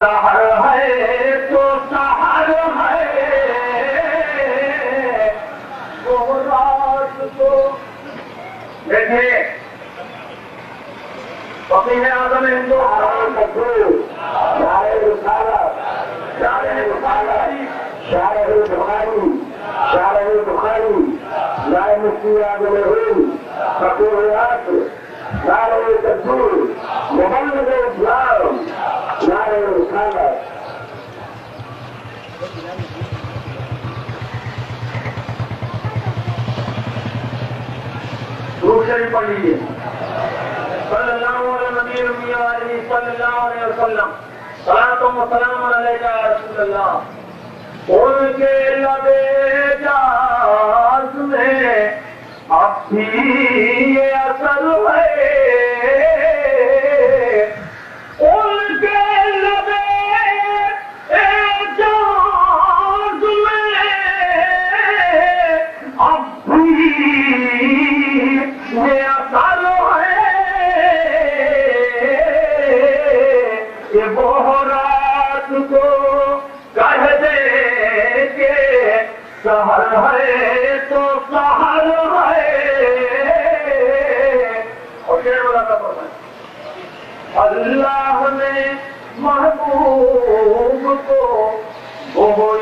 سحر ہے تو سحر ہے وہ رات کو دیکھیے فقیہ اعظم ہندوستان شاعر رسالت شاعر بخاری شاعر بخاری نائب مفتی اعظم ہند فقیر عصر نائب تدبیر مبلغ اسلام نائب رسالت درود شریف پڑھ لیجیے صلی اللہ علیہ نبی امی علیہ صلی اللہ علیہ وسلم صلاۃ و سلام علیک یا رسول اللہ ان کے لب اعجاز میں اب بھی یہ اثر ہے ان کے لب اعجاز میں اب بھی یہ اثر سحر ہے تو سحر ہے اور شعر بتاتا پڑتا اللہ نے محبوب کو وہ